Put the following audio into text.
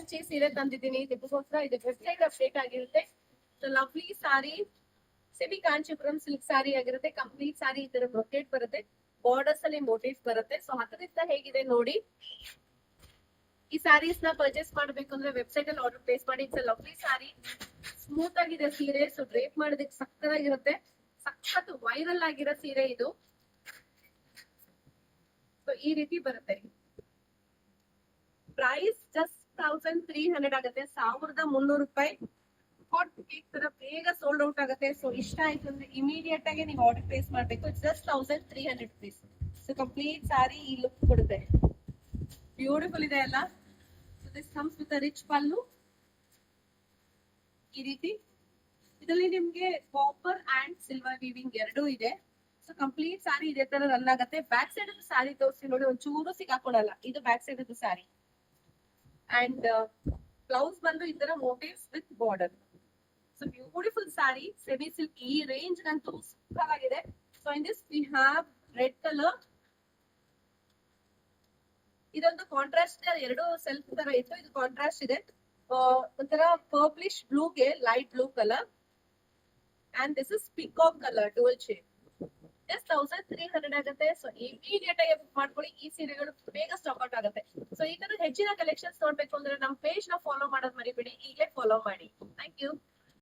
ಕಂಚಿ ಸೀರೆ ತಂದಿದ್ದೀನಿ. ಇದಕ್ಕೋಸ್ಕರ ಇದು ವೆಬ್ಸೈಟ್ ಅಪ್ಡೇಟ್ ಆಗಿರುತ್ತೆ. ಲವ್ಲಿ ಸಾರಿ ಸೆಮಿ ಕಾಂಚಿಪುರಂ ಸಿಲ್ಕ್ ಸಾರಿ ಆಗಿರುತ್ತೆ. ಕಂಪ್ಲೀಟ್ ಸಾರಿ ಈ ತರ ಬ್ರೊಕೆಟ್ ಬರುತ್ತೆ, ಬಾರ್ಡರ್ಸ್ ಅಲ್ಲಿ ಮೋಟಿವ್ಸ್ ಬರುತ್ತೆ. ಸೊ ಹತ್ತರಿಂದ ಹೇಗಿದೆ ನೋಡಿ. ಈ ಸ್ಯಾರೀಸ್ ನ ಪರ್ಚೇಸ್ ಮಾಡ್ಬೇಕು ಅಂದ್ರೆ ವೆಬ್ಸೈಟ್ ಅಲ್ಲಿ ಆರ್ಡರ್ ಪ್ಲೇಸ್ ಮಾಡಿ. ಇಟ್ಸ್ ಲವ್ಲಿ ಸಾರಿ, ಸ್ಮೂತ್ ಆಗಿದೆ ಸೀರೆ. ಸೊ ಡ್ರೇಪ್ ಮಾಡೋದಕ್ಕೆ ಸಕ್ಕತ್ತಾಗಿರುತ್ತೆ, ಸಖತ್ ವೈರಲ್ ಆಗಿರೋ ಸೀರೆ ಇದು. ಸೊ ಈ ರೀತಿ ಬರುತ್ತೆ. ಪ್ರೈಸ್ ಜಸ್ಟ್ 1300 ಆಗುತ್ತೆ, 1300 ರೂಪಾಯಿ. ಹಾಟ್ ಕೇಕ್ ತರ ಬೇಗ ಸೋಲ್ಡ್ ಔಟ್ ಆಗುತ್ತೆ. ಸೊ ಇಷ್ಟ ಆಯ್ತು ಅಂದ್ರೆ ಇಮಿಡಿಯೇಟ್ ಆಗಿ ನೀವು ಆರ್ಡರ್ ಪ್ಲೇಸ್ ಮಾಡ್ಬೇಕು. It's just 1300 rupees. So complete sari ಈ ಲುಕ್ ಕೊಡುತ್ತೆ. ಬ್ಯೂಟಿಫುಲ್ ಇದೆ ಅಲ್ಲ. So this comes with rich pallu. ಈ ರೀತಿ ಇದರಲ್ಲಿ ನಿಮ್ಗೆ ಕಾಪರ್ ಅಂಡ್ ಸಿಲ್ವರ್ ವೀವಿಂಗ್ ಎರಡೂ ಇದೆ. ಸೊ ಕಂಪ್ಲೀಟ್ ಸಾರಿ ಇದೇ ತರ ರನ್ ಆಗುತ್ತೆ. ಬ್ಯಾಕ್ ಸೈಡ್ ಅದು ಸಾರಿ ತೋರಿಸಿ ನೋಡಿ, ಒಂಚೂರು ಸಿಗಾಕೊಡಲ್ಲ. ಇದು ಬ್ಯಾಕ್ ಸೈಡ್ ಅದು ಸಾರಿ. ಅಂಡ್ ಬ್ಲೌಸ್ ಬಂದು ಈ ತರ motifs with border. So beautiful sari, semi silk. ಈ ರೇಂಜ್ ಗಂತೂ ಸೂಪರ್ ಆಗಿದೆ. So in this we have red colour. ಇದೊಂದು ಕಾಂಟ್ರಾಸ್ಟ್, ಎರಡು ಸೆಲ್ಫ್ ತರ ಇತ್ತು, ಇದು ಕಾಂಟ್ರಾಸ್ಟ್ ಇದೆ. ಒಂಥರ ಪರ್ಪ್ಲಿಶ್ ಬ್ಲೂಗೆ light blue colour. And this is peacock colour dual shade. Just 1300 ಆಗುತ್ತೆ. ಸೊ ಇಮಿಡಿಯೇಟ್ ಆಗಿ ಬುಕ್ ಮಾಡ್ಕೊಳ್ಳಿ. ಈ ಸೀರೆಗಳು ಬೇಗ ಸ್ಟಾಕ್ ಔಟ್ ಆಗುತ್ತೆ. ಸೊ ಈ ತರ ಹೆಚ್ಚಿನ ಕಲೆಕ್ಷನ್ಸ್ ನೋಡ್ಬೇಕು ಅಂದ್ರೆ ನಮ್ಮ ಪೇಜ್ ನ ಫಾಲೋ ಮಾಡೋದ್ ಮರಿಬೇಡಿ, ಈಗಲೇ ಫಾಲೋ ಮಾಡಿ. Thank you.